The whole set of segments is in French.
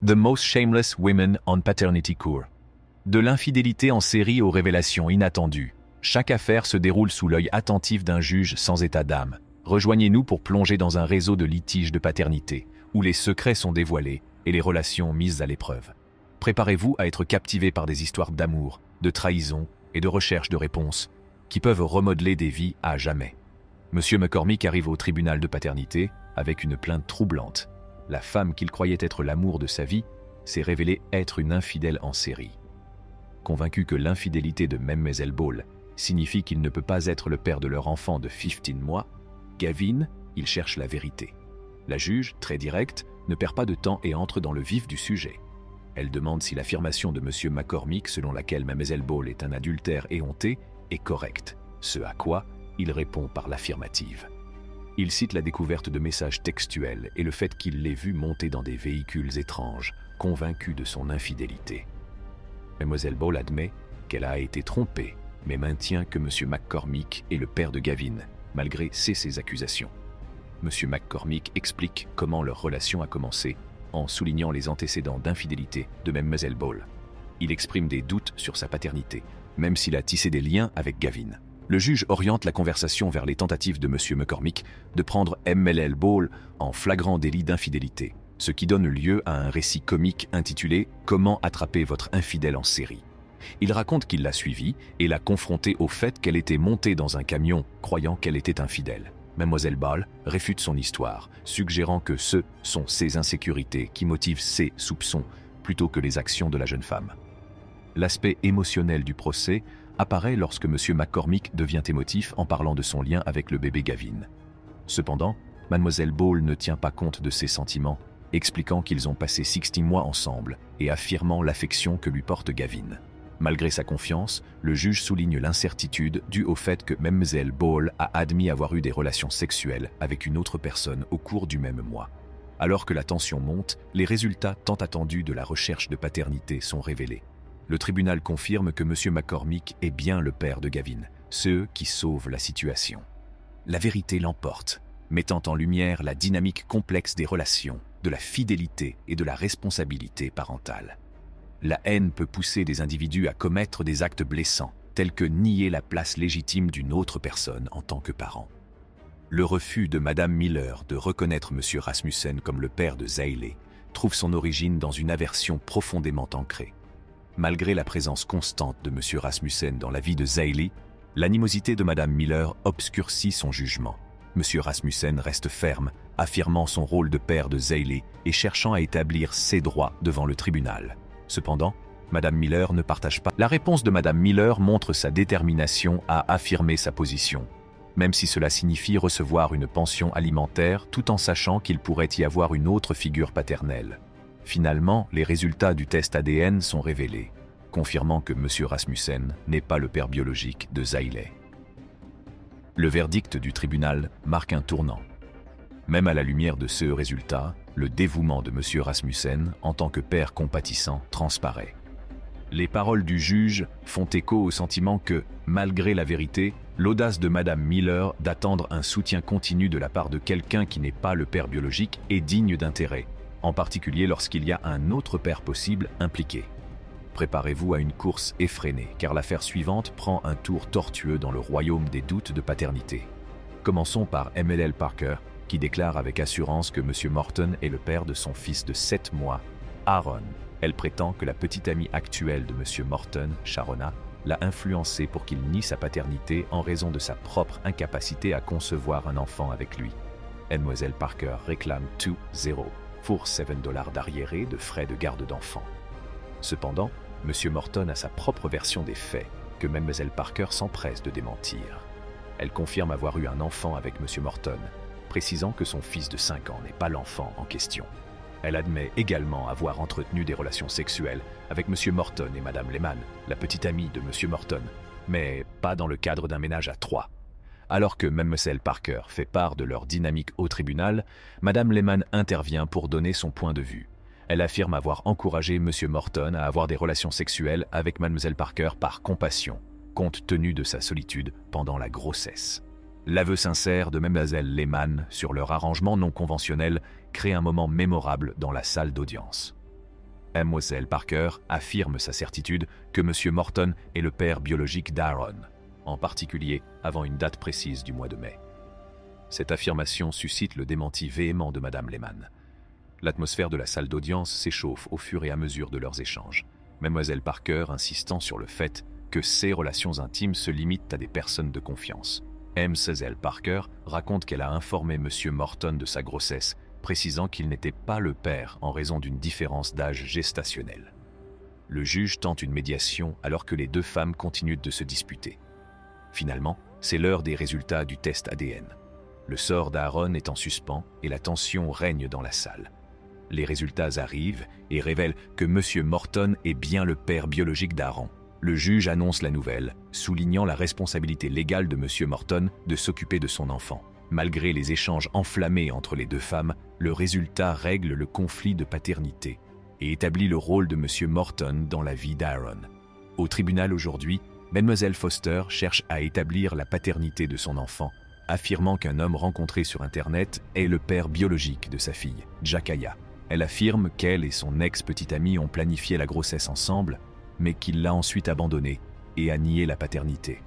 The Most Shameless Women on Paternity Court. De l'infidélité en série aux révélations inattendues. Chaque affaire se déroule sous l'œil attentif d'un juge sans état d'âme. Rejoignez-nous pour plonger dans un réseau de litiges de paternité, où les secrets sont dévoilés et les relations mises à l'épreuve. Préparez-vous à être captivé par des histoires d'amour, de trahison et de recherche de réponses qui peuvent remodeler des vies à jamais. Monsieur McCormick arrive au tribunal de paternité avec une plainte troublante. La femme qu'il croyait être l'amour de sa vie s'est révélée être une infidèle en série. Convaincu que l'infidélité de Mlle Ball signifie qu'il ne peut pas être le père de leur enfant de 15 mois, Gavin, il cherche la vérité. La juge, très directe, ne perd pas de temps et entre dans le vif du sujet. Elle demande si l'affirmation de M. McCormick selon laquelle Mlle Ball est un adultère éhonté est correcte, ce à quoi il répond par l'affirmative. Il cite la découverte de messages textuels et le fait qu'il l'ait vue monter dans des véhicules étranges, convaincu de son infidélité. Mlle Ball admet qu'elle a été trompée, mais maintient que M. McCormick est le père de Gavin, malgré ses accusations. M. McCormick explique comment leur relation a commencé, en soulignant les antécédents d'infidélité de Mlle Ball. Il exprime des doutes sur sa paternité, même s'il a tissé des liens avec Gavin. Le juge oriente la conversation vers les tentatives de M. McCormick de prendre Mlle Ball en flagrant délit d'infidélité, ce qui donne lieu à un récit comique intitulé « Comment attraper votre infidèle en série ». Il raconte qu'il l'a suivie et l'a confrontée au fait qu'elle était montée dans un camion croyant qu'elle était infidèle. Mlle Ball réfute son histoire, suggérant que ce sont ses insécurités qui motivent ses soupçons plutôt que les actions de la jeune femme. L'aspect émotionnel du procès apparaît lorsque M. McCormick devient émotif en parlant de son lien avec le bébé Gavin. Cependant, Mlle Ball ne tient pas compte de ses sentiments, expliquant qu'ils ont passé 16 mois ensemble et affirmant l'affection que lui porte Gavin. Malgré sa confiance, le juge souligne l'incertitude due au fait que Mlle Ball a admis avoir eu des relations sexuelles avec une autre personne au cours du même mois. Alors que la tension monte, les résultats tant attendus de la recherche de paternité sont révélés. Le tribunal confirme que M. McCormick est bien le père de Gavin, ce qui sauve la situation. La vérité l'emporte, mettant en lumière la dynamique complexe des relations, de la fidélité et de la responsabilité parentale. La haine peut pousser des individus à commettre des actes blessants, tels que nier la place légitime d'une autre personne en tant que parent. Le refus de Mme Miller de reconnaître M. Rasmussen comme le père de Zeiley trouve son origine dans une aversion profondément ancrée. Malgré la présence constante de M. Rasmussen dans la vie de Zeiley, l'animosité de Mme Miller obscurcit son jugement. M. Rasmussen reste ferme, affirmant son rôle de père de Zeiley et cherchant à établir ses droits devant le tribunal. Cependant, Mme Miller ne partage pas. La réponse de Mme Miller montre sa détermination à affirmer sa position, même si cela signifie recevoir une pension alimentaire tout en sachant qu'il pourrait y avoir une autre figure paternelle. Finalement, les résultats du test ADN sont révélés, confirmant que M. Rasmussen n'est pas le père biologique de Zeiley. Le verdict du tribunal marque un tournant. Même à la lumière de ce résultat, le dévouement de M. Rasmussen en tant que père compatissant transparaît. Les paroles du juge font écho au sentiment que, malgré la vérité, l'audace de Mme Miller d'attendre un soutien continu de la part de quelqu'un qui n'est pas le père biologique est digne d'intérêt, en particulier lorsqu'il y a un autre père possible impliqué. Préparez-vous à une course effrénée, car l'affaire suivante prend un tour tortueux dans le royaume des doutes de paternité. Commençons par Mlle Parker, qui déclare avec assurance que M. Morton est le père de son fils de 7 mois, Aaron. Elle prétend que la petite amie actuelle de M. Morton, Sharona, l'a influencé pour qu'il nie sa paternité en raison de sa propre incapacité à concevoir un enfant avec lui. Mlle Parker réclame 2-0 pour $7 d'arriérés de frais de garde d'enfant. Cependant, M. Morton a sa propre version des faits, que Mlle Parker s'empresse de démentir. Elle confirme avoir eu un enfant avec M. Morton, précisant que son fils de 5 ans n'est pas l'enfant en question. Elle admet également avoir entretenu des relations sexuelles avec M. Morton et Mme Lehman, la petite amie de M. Morton, mais pas dans le cadre d'un ménage à 3. Alors que Mlle Parker fait part de leur dynamique au tribunal, Mme Lehman intervient pour donner son point de vue. Elle affirme avoir encouragé M. Morton à avoir des relations sexuelles avec Mlle Parker par compassion, compte tenu de sa solitude pendant la grossesse. L'aveu sincère de Mlle Lehman sur leur arrangement non conventionnel crée un moment mémorable dans la salle d'audience. Mademoiselle Parker affirme sa certitude que M. Morton est le père biologique d'Aaron, en particulier avant une date précise du mois de mai. Cette affirmation suscite le démenti véhément de Madame Lehman. L'atmosphère de la salle d'audience s'échauffe au fur et à mesure de leurs échanges, Mademoiselle Parker insistant sur le fait que ses relations intimes se limitent à des personnes de confiance. Mademoiselle Parker raconte qu'elle a informé M. Morton de sa grossesse, précisant qu'il n'était pas le père en raison d'une différence d'âge gestationnel. Le juge tente une médiation alors que les deux femmes continuent de se disputer. Finalement, c'est l'heure des résultats du test ADN. Le sort d'Aaron est en suspens et la tension règne dans la salle. Les résultats arrivent et révèlent que M. Morton est bien le père biologique d'Aaron. Le juge annonce la nouvelle, soulignant la responsabilité légale de M. Morton de s'occuper de son enfant. Malgré les échanges enflammés entre les deux femmes, le résultat règle le conflit de paternité et établit le rôle de M. Morton dans la vie d'Aaron. Au tribunal aujourd'hui, Mlle Foster cherche à établir la paternité de son enfant, affirmant qu'un homme rencontré sur Internet est le père biologique de sa fille, Jakaya. Elle affirme qu'elle et son ex-petite amie ont planifié la grossesse ensemble, mais qu'il l'a ensuite abandonnée et a nié la paternité.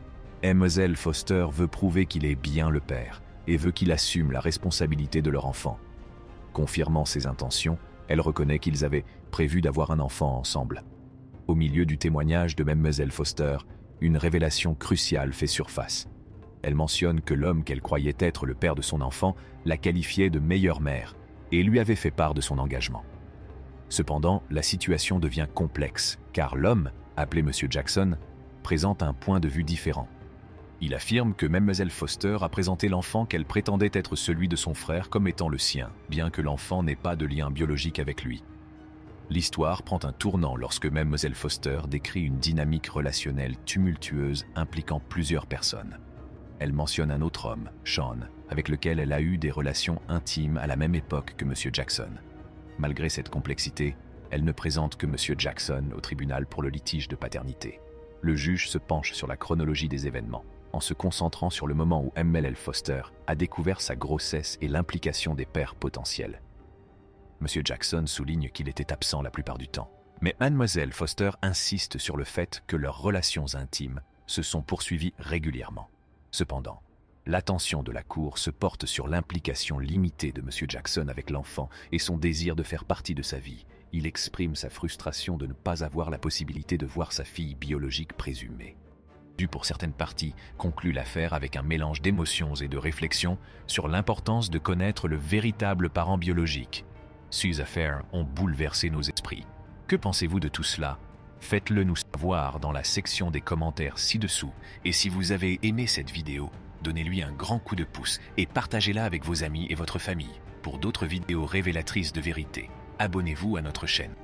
Mlle Foster veut prouver qu'il est bien le père et veut qu'il assume la responsabilité de leur enfant. Confirmant ses intentions, elle reconnaît qu'ils avaient prévu d'avoir un enfant ensemble. Au milieu du témoignage de Mlle Foster, une révélation cruciale fait surface. Elle mentionne que l'homme qu'elle croyait être le père de son enfant la qualifiait de meilleure mère et lui avait fait part de son engagement. Cependant, la situation devient complexe, car l'homme, appelé M. Jackson, présente un point de vue différent. Il affirme que Mlle Foster a présenté l'enfant qu'elle prétendait être celui de son frère comme étant le sien, bien que l'enfant n'ait pas de lien biologique avec lui. L'histoire prend un tournant lorsque Mlle Foster décrit une dynamique relationnelle tumultueuse impliquant plusieurs personnes. Elle mentionne un autre homme, Sean, avec lequel elle a eu des relations intimes à la même époque que M. Jackson. Malgré cette complexité, elle ne présente que M. Jackson au tribunal pour le litige de paternité. Le juge se penche sur la chronologie des événements, en se concentrant sur le moment où Mlle Foster a découvert sa grossesse et l'implication des pères potentiels. M. Jackson souligne qu'il était absent la plupart du temps, mais Mlle Foster insiste sur le fait que leurs relations intimes se sont poursuivies régulièrement. Cependant, l'attention de la Cour se porte sur l'implication limitée de M. Jackson avec l'enfant et son désir de faire partie de sa vie. Il exprime sa frustration de ne pas avoir la possibilité de voir sa fille biologique présumée. Dû pour certaines parties, conclut l'affaire avec un mélange d'émotions et de réflexions sur l'importance de connaître le véritable parent biologique. Ces affaires ont bouleversé nos esprits. Que pensez-vous de tout cela? Faites-le nous savoir dans la section des commentaires ci-dessous. Et si vous avez aimé cette vidéo, donnez-lui un grand coup de pouce et partagez-la avec vos amis et votre famille. Pour d'autres vidéos révélatrices de vérité, abonnez-vous à notre chaîne.